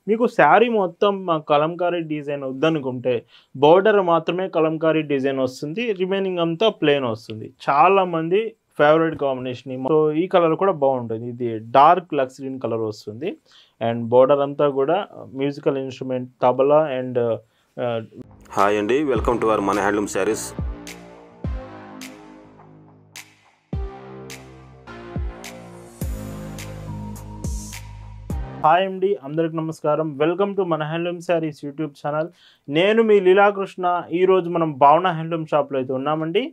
మీకు శారీ మొత్తం కలంకారీ డిజైన్ వద్దనుకుంటే బోర్డర్ మాత్రమే కలంకారీ డిజైన్ వస్తుంది. రిమైనింగ్ అంతా ప్లెయిన్ వస్తుంది. చాలామంది ఫేవరెట్ కాంబినేషన్. సో ఈ కలర్ కూడా బాగుంటుంది. ఇది డార్క్ లక్స్ గ్రీన్ కలర్ వస్తుంది. అండ్ బోర్డర్ అంతా కూడా musical instrument tabla and hi అండి, వెల్కమ్ టు అవర్ మన హ్యాండ్లూమ్ శారీస్. హాయ్ అండి, అందరికి నమస్కారం. వెల్కమ్ టు మన హ్యాండ్లూమ్ శారీస్ యూట్యూబ్ ఛానల్. నేను మీ లీలాకృష్ణ. ఈరోజు మనం భావన హ్యాండ్లూమ్ షాప్లో అయితే ఉన్నామండి.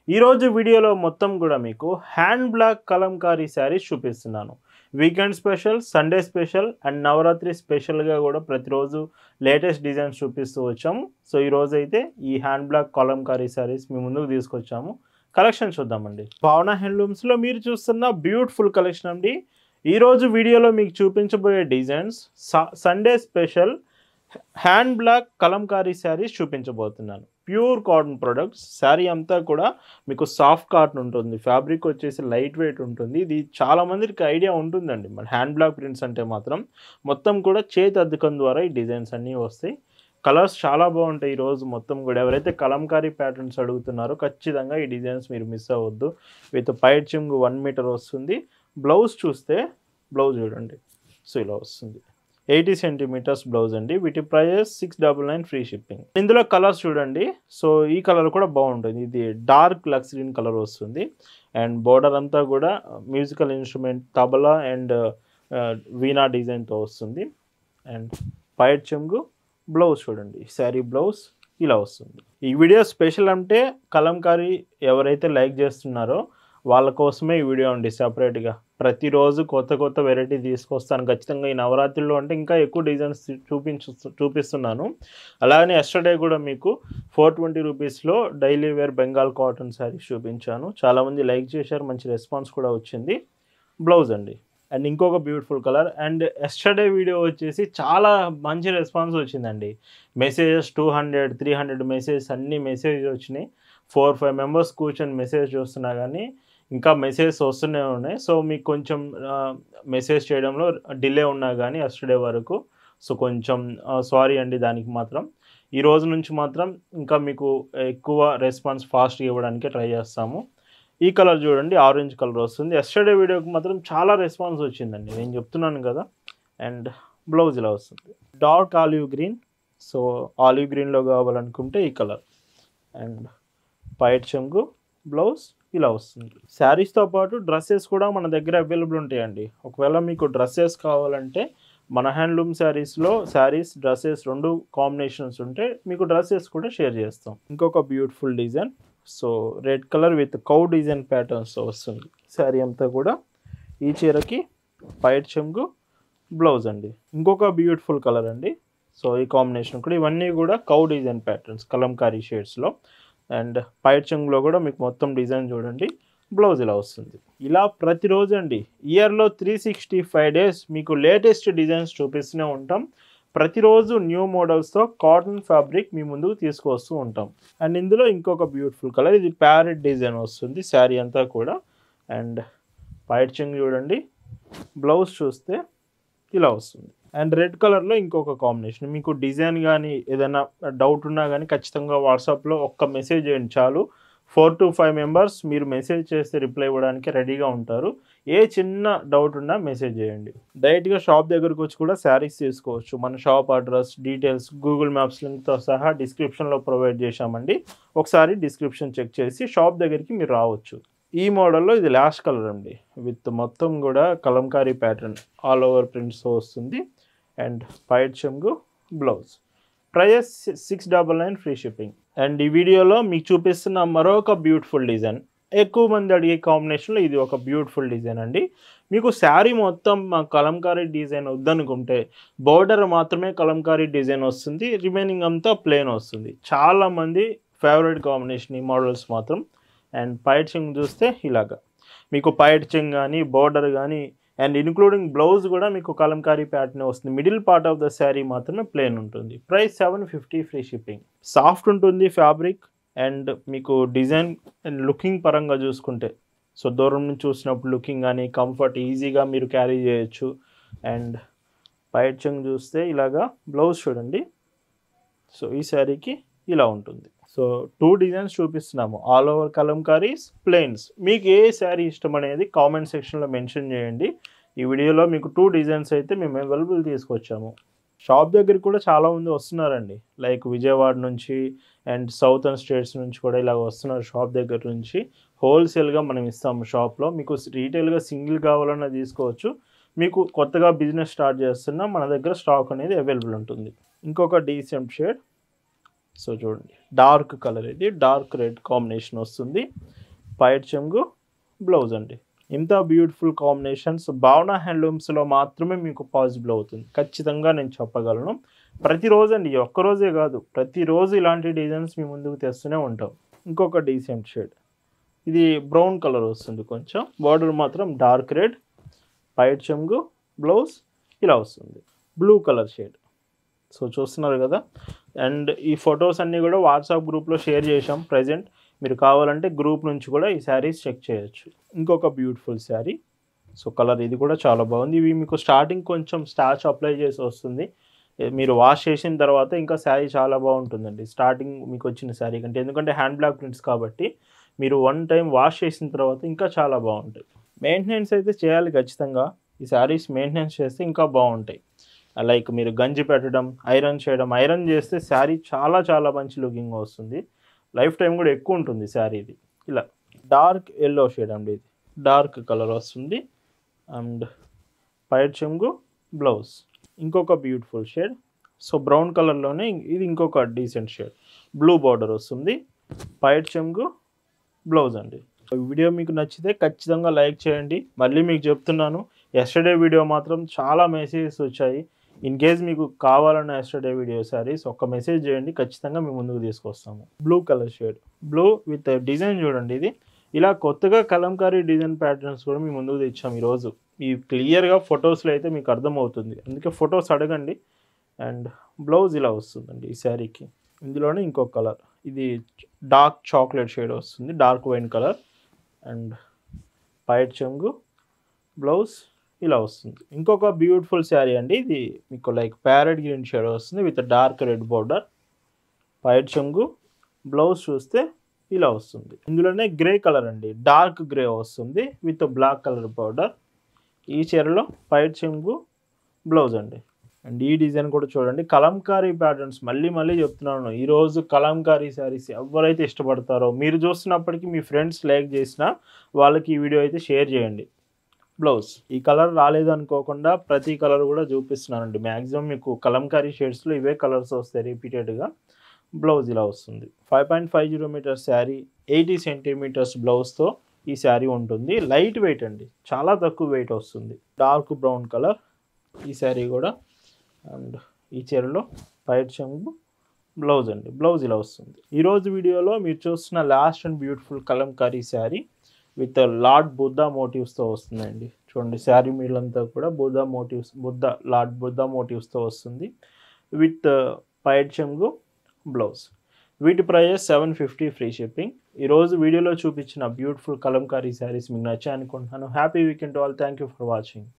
ఈరోజు వీడియోలో మొత్తం కూడా మీకు హ్యాండ్ బ్లాక్ కలంకారీ శారీస్ చూపిస్తున్నాను. Weekend special, Sunday special and Navaratri స్పెషల్గా కూడా ప్రతిరోజు లేటెస్ట్ డిజైన్స్ చూపిస్తూ వచ్చాము. సో ఈరోజు అయితే ఈ హ్యాండ్ బ్లాక్ కలంకారీ శారీస్ మీ ముందుకు తీసుకొచ్చాము. కలెక్షన్ చూద్దామండి. భావన హ్యాండ్లూమ్స్లో మీరు చూస్తున్న బ్యూటిఫుల్ కలెక్షన్ అండి. ఈరోజు వీడియోలో మీకు చూపించబోయే designs Sunday special hand block Kalamkari saris చూపించబోతున్నాను. Pure cotton products. శారీ అంతా కూడా మీకు సాఫ్ట్ కాటన్ ఉంటుంది. ఫ్యాబ్రిక్ వచ్చేసి లైట్ వెయిట్ ఉంటుంది. ఇది చాలామందికి ఐడియా ఉంటుందండి. మన హ్యాండ్ బ్లాక్ ప్రింట్స్ అంటే మాత్రం మొత్తం కూడా చేతి అద్దకం ద్వారా ఈ డిజైన్స్ అన్నీ వస్తాయి. కలర్స్ చాలా బాగుంటాయి. ఈరోజు మొత్తం కూడా ఎవరైతే కలంకారీ ప్యాటర్న్స్ అడుగుతున్నారో ఖచ్చితంగా ఈ డిజైన్స్ మీరు మిస్ అవ్వద్దు. విత్ పైట్ చెంగు 1 మీటర్ వస్తుంది. బ్లౌజ్ చూస్తే బ్లౌజ్ చూడండి. సో ఇలా వస్తుంది. 80 సెంటీమీటర్స్ బ్లౌజ్ అండి. వీటి ప్రైస్ 699 ఫ్రీ షిప్పింగ్. ఇందులో కలర్స్ చూడండి. సో ఈ కలర్ కూడా బాగుంటుంది. ఇది డార్క్ లక్స్ గ్రీన్ కలర్ వస్తుంది. అండ్ బోర్డర్ అంతా కూడా మ్యూజికల్ ఇన్స్ట్రుమెంట్ తబలా అండ్ వీణా డిజైన్తో వస్తుంది. అండ్ పైట్ చెంగు బ్లౌజ్ చూడండి. శారీ బ్లౌజ్ ఇలా వస్తుంది. ఈ వీడియో స్పెషల్ అంటే కలంకారీ ఎవరైతే లైక్ చేస్తున్నారో వాళ్ళ కోసమే ఈ వీడియో అండి. సపరేట్గా ప్రతిరోజు కొత్త కొత్త వెరైటీ తీసుకొస్తాను ఖచ్చితంగా. ఈ నవరాత్రిలో అంటే ఇంకా ఎక్కువ డిజైన్స్ చూపిస్తున్నాను. అలాగనే ఎస్టర్డే కూడా మీకు 420 రూపీస్లో daily wear Bengal cotton sarees చూపించాను. చాలామంది లైక్ చేశారు, మంచి రెస్పాన్స్ కూడా వచ్చింది. బ్లౌజ్ అండి. అండ్ ఇంకొక beautiful colour. And yesterday video వచ్చేసి చాలా మంచి రెస్పాన్స్ వచ్చిందండి. మెసేజెస్ 200, 300 మెసేజెస్ అన్ని మెసేజ్ వచ్చినాయి. 4-5 మెంబర్స్ కూర్చొని మెసేజ్ చూస్తున్నా కానీ ఇంకా మెసేజెస్ వస్తూనే ఉన్నాయి. సో మీకు కొంచెం మెసేజ్ చేయడంలో డిలే ఉన్నా కానీ ఎస్టర్డే వరకు. సో కొంచెం సారీ అండి దానికి మాత్రం. ఈ రోజు నుంచి మాత్రం ఇంకా మీకు ఎక్కువ రెస్పాన్స్ ఫాస్ట్గా ఇవ్వడానికి ట్రై చేస్తాము. ఈ కలర్ చూడండి, ఆరెంజ్ కలర్ వస్తుంది. ఎస్టర్డే వీడియోకి మాత్రం చాలా రెస్పాన్స్ వచ్చిందండి, నేను చెప్తున్నాను కదా. అండ్ బ్లౌజ్ ఇలా వస్తుంది. Dark olive green. So olive గ్రీన్లో కావాలనుకుంటే ఈ కలర్. అండ్ పైట్ చెంగు బ్లౌజ్ ఇలా వస్తుంది. శారీస్తో పాటు డ్రెస్సెస్ కూడా మన దగ్గర అవైలబుల్ ఉంటాయండి. ఒకవేళ మీకు డ్రెస్సెస్ కావాలంటే మన హ్యాండ్లూమ్ శారీస్లో శారీస్ డ్రెస్సెస్ 2 కాంబినేషన్స్ ఉంటే మీకు డ్రెస్సెస్ కూడా షేర్ చేస్తాం. ఇంకొక beautiful design. So red colour with cow design ప్యాటర్న్స్తో వస్తుంది. శారీ అంతా కూడా ఈ చీరకి పైట్ చెంగు బ్లౌజ్ అండి. ఇంకొక బ్యూటిఫుల్ కలర్ అండి. సో ఈ కాంబినేషన్ కూడా ఇవన్నీ కూడా కౌ డిజైన్ ప్యాటర్న్స్ కలంకారీ షేడ్స్లో. అండ్ పైట్ చెంగులో కూడా మీకు మొత్తం డిజైన్ చూడండి. బ్లౌజ్ ఇలా వస్తుంది. ఇలా ప్రతిరోజు అండి ఇయర్లో 365 డేస్ మీకు లేటెస్ట్ డిజైన్స్ చూపిస్తూనే ఉంటాం. ప్రతిరోజు న్యూ మోడల్స్తో కాటన్ ఫ్యాబ్రిక్ మీ ముందుకు తీసుకొస్తూ ఉంటాం. అండ్ ఇందులో ఇంకొక బ్యూటిఫుల్ కలర్. ఇది ప్యారెట్ డిజైన్ వస్తుంది శారీ అంతా కూడా. అండ్ పైట్ చెంగు చూడండి. బ్లౌజ్ చూస్తే ఇలా వస్తుంది. అండ్ రెడ్ కలర్లో ఇంకొక కాంబినేషన్. మీకు డిజైన్ కానీ ఏదైనా డౌట్ ఉన్నా కానీ ఖచ్చితంగా వాట్సాప్లో ఒక్క మెసేజ్ చేయండి చాలు. 4 to 5 మెంబర్స్ మీరు మెసేజ్ చేస్తే రిప్లై ఇవ్వడానికి రెడీగా ఉంటారు. ఏ చిన్న డౌట్ ఉన్నా మెసేజ్ చేయండి. డైరెక్ట్గా షాప్ దగ్గరకు వచ్చి కూడా శారీస్ తీసుకోవచ్చు. మన shop address details Google maps లింక్తో సహా డిస్క్రిప్షన్లో ప్రొవైడ్ చేశామండి. ఒకసారి డిస్క్రిప్షన్ చెక్ చేసి షాప్ దగ్గరికి మీరు రావచ్చు. ఈ మోడల్లో ఇది లాస్ట్ కలర్ అండి. విత్ మొత్తం కూడా కలంకారీ ప్యాటర్న్ ఆల్ ఓవర్ ప్రింట్స్తో వస్తుంది. అండ్ పైట్ చెంగు blouse. Price 699 free shipping. And ఈ వీడియోలో మీకు చూపిస్తున్న మరొక బ్యూటిఫుల్ డిజైన్. ఎక్కువ మంది అడిగే కాంబినేషన్లో ఇది ఒక బ్యూటిఫుల్ డిజైన్ అండి. మీకు శారీ మొత్తం కలంకారీ డిజైన్ వద్దనుకుంటే బోర్డర్ మాత్రమే కలంకారీ డిజైన్ వస్తుంది. రిమైనింగ్ అంతా ప్లెయిన్ వస్తుంది. చాలామంది ఫేవరెట్ కాంబినేషన్ ఈ మోడల్స్ మాత్రం. అండ్ పైట్ చెంగు చూస్తే ఇలాగా మీకు పైట్ చెంగు కానీ బోర్డర్ కానీ అండ్ ఇంక్లూడింగ్ బ్లౌజ్ కూడా మీకు కలంకారీ ప్యాటర్న్ వస్తుంది. Middle part of the sari మాత్రమే ప్లెయిన్ ఉంటుంది. Price 750 free shipping. సాఫ్ట్ ఉంటుంది ఫ్యాబ్రిక్. అండ్ మీకు డిజైన్ అండ్ లుకింగ్ పరంగా చూసుకుంటే సో దూరం నుంచి చూసినప్పుడు లుకింగ్ కానీ కంఫర్ట్ ఈజీగా మీరు క్యారీ చేయొచ్చు. అండ్ పైట్ చెంగు చూస్తే ఇలాగా బ్లౌజ్ చూడండి. సో ఈ శారీకి ఇలా ఉంటుంది. సో 2 డిజైన్స్ చూపిస్తున్నాము, ఆల్ ఓవర్ కలంకారీస్, ప్లెయిన్స్. మీకు ఏ శారీ ఇష్టం అనేది కామెంట్ సెక్షన్లో మెన్షన్ చేయండి. ఈ వీడియోలో మీకు 2 డిజైన్స్ అయితే మేము అవైలబుల్ తీసుకొచ్చాము. షాప్ దగ్గరికి కూడా చాలామంది వస్తున్నారండి, లైక్ విజయవాడ నుంచి అండ్ సౌతర్న్ స్టేట్స్ నుంచి కూడా ఇలా వస్తున్నారు షాప్ దగ్గర నుంచి. హోల్సేల్గా మనం ఇస్తాము షాప్లో. మీకు రీటైల్గా సింగిల్ కావాలన్నా తీసుకోవచ్చు. మీకు కొత్తగా బిజినెస్ స్టార్ట్ చేస్తున్నా మన దగ్గర స్టాక్ అనేది అవైలబుల్ ఉంటుంది. ఇంకొక డీసెంట్ షేడ్. సో చూడండి, డార్క్ కలర్, ఇది డార్క్ రెడ్ కాంబినేషన్ వస్తుంది. పైట్ చెంగు, బ్లౌజ్ అండి. ఇంత బ్యూటిఫుల్ కాంబినేషన్స్ భావన హ్యాండ్లూమ్స్లో మాత్రమే మీకు పాసిబుల్ అవుతుంది, ఖచ్చితంగా నేను చెప్పగలను. ప్రతిరోజు అండి, ఒక్కరోజే కాదు, ప్రతిరోజు ఇలాంటి డిజైన్స్ మీ ముందుకు తెస్తూనే ఉంటాం. ఇంకొక డీసెంట్ షేడ్, ఇది బ్రౌన్ కలర్ వస్తుంది, కొంచెం బార్డర్ మాత్రం డార్క్ రెడ్. పైట్ చెంగు, బ్లౌజ్ ఇలా వస్తుంది. Blue colour shade. సో చూస్తున్నారు కదా. అండ్ ఈ ఫొటోస్ అన్నీ కూడా వాట్సాప్ గ్రూప్లో షేర్ చేసాం ప్రజెంట్. మీరు కావాలంటే గ్రూప్ నుంచి కూడా ఈ శారీస్ చెక్ చేయొచ్చు. ఇంకొక బ్యూటిఫుల్ శారీ. సో కలర్ ఇది కూడా చాలా బాగుంది. ఇవి మీకు స్టార్టింగ్ కొంచెం స్టార్చ్ అప్లై చేసి వస్తుంది, మీరు వాష్ చేసిన తర్వాత ఇంకా శారీ చాలా బాగుంటుందండి స్టార్టింగ్ మీకు వచ్చిన శారీ కంటే. ఎందుకంటే హ్యాండ్ బ్లాక్ ప్రింట్స్ కాబట్టి మీరు 1 టైం వాష్ చేసిన తర్వాత ఇంకా చాలా బాగుంటాయి. మెయింటెనెన్స్ అయితే చేయాలి ఖచ్చితంగా. ఈ శారీస్ మెయింటెనెన్స్ చేస్తే ఇంకా బాగుంటాయి. లైక్ మీరు గంజి పెట్టడం, ఐరన్ చేయడం. ఐరన్ చేస్తే శారీ చాలా చాలా మంచి లుకింగ్ వస్తుంది, లైఫ్ టైం కూడా ఎక్కువ ఉంటుంది శారీ. ఇది ఇలా డార్క్ ఎల్లో షేడ్ అండి, ఇది డార్క్ కలర్ వస్తుంది. అండ్ పైట్ చెంగు, బ్లౌజ్. ఇంకొక బ్యూటిఫుల్ షేడ్. సో బ్రౌన్ కలర్లోనే ఇది ఇంకొక డీసెంట్ షేడ్, బ్లూ బార్డర్ వస్తుంది. పైట్ చెంగు, బ్లౌజ్ అండి. వీడియో మీకు నచ్చితే ఖచ్చితంగా లైక్ చేయండి. మళ్ళీ మీకు చెప్తున్నాను, ఎస్టర్డే వీడియో మాత్రం చాలా మెసేజెస్ వచ్చాయి. ఇన్ కేస్ మీకు కావాలన్న ఎస్టర్డే వీడియో శారీస్ ఒక్క మెసేజ్ చేయండి, ఖచ్చితంగా మేము ముందుకు తీసుకొస్తాము. Blue colour shade, blue with design చూడండి. ఇది ఇలా కొత్తగా కలంకారీ డిజైన్ ప్యాటర్న్స్ కూడా మేము ముందుకు తెచ్చాము ఈరోజు. ఈ క్లియర్గా ఫొటోస్లో అయితే మీకు అర్థమవుతుంది, అందుకే ఫొటోస్ అడగండి. అండ్ బ్లౌజ్ ఇలా వస్తుందండి ఈ శారీకి. ఇందులోనే ఇంకొక కలర్, ఇది డార్క్ చాక్లెట్ షేడ్ వస్తుంది, డార్క్ వైన్ కలర్. అండ్ పైట్ చెంగు, బ్లౌజ్ ఇలా వస్తుంది. ఇంకొక బ్యూటిఫుల్ శారీ అండి, ఇది మీకు లైక్ ప్యారెట్ గ్రీన్ షేడ్ వస్తుంది విత్ డార్క్ రెడ్ బార్డర్. పైట్ చెంగు, బ్లౌజ్ చూస్తే ఇలా వస్తుంది. ఇందులోనే గ్రే కలర్ అండి, డార్క్ గ్రే వస్తుంది విత్ బ్లాక్ కలర్ బార్డర్. ఈ చీరలో పైట్ చెంగు, బ్లౌజ్ అండి. అండ్ ఈ డిజైన్ కూడా చూడండి, కలంకారీ ప్యాటర్న్స్. మళ్ళీ మళ్ళీ చెప్తున్నాను, ఈరోజు కలంకారీ శారీస్ ఎవరైతే ఇష్టపడతారో మీరు చూస్తున్నప్పటికీ మీ ఫ్రెండ్స్ లైక్ చేసినా వాళ్ళకి ఈ వీడియో అయితే షేర్ చేయండి. బ్లౌజ్ ఈ కలర్ రాలేదు అనుకోకుండా ప్రతి కలర్ కూడా చూపిస్తున్నానండి. మ్యాక్సిమం మీకు కలంకారీ షేడ్స్లో ఇవే కలర్స్ వస్తాయి రిపీటెడ్గా. బ్లౌజ్ ఇలా వస్తుంది. 5.50 మీటర్స్ శారీ, 80 సెంటీమీటర్స్ బ్లౌజ్తో ఈ శారీ ఉంటుంది. లైట్ వెయిట్ అండి, చాలా తక్కువ వెయిట్ వస్తుంది. డార్క్ బ్రౌన్ కలర్ ఈ శారీ కూడా. అండ్ ఈ చీరలో పైట్ చెంగు, బ్లౌజ్ అండి. బ్లౌజ్ ఇలా వస్తుంది. ఈరోజు వీడియోలో మీరు చూస్తున్న last and beautiful Kalamkari sari with lord Buddha మోటివ్స్తో వస్తుందండి. చూడండి, శారీ మీలంతా కూడా బుద్ధా మోటివ్స్, లార్డ్ బుద్ధా మోటివ్స్తో వస్తుంది విత్ పైట్ చెంగు, బ్లౌజ్. వీటి ప్రైస్ 750 ఫ్రీ షిప్పింగ్. ఈరోజు వీడియోలో చూపించిన బ్యూటిఫుల్ కలంకారీ శారీస్ మీకు నచ్చాయి అనుకుంటున్నాను. Happy weekend all. Thank you for watching.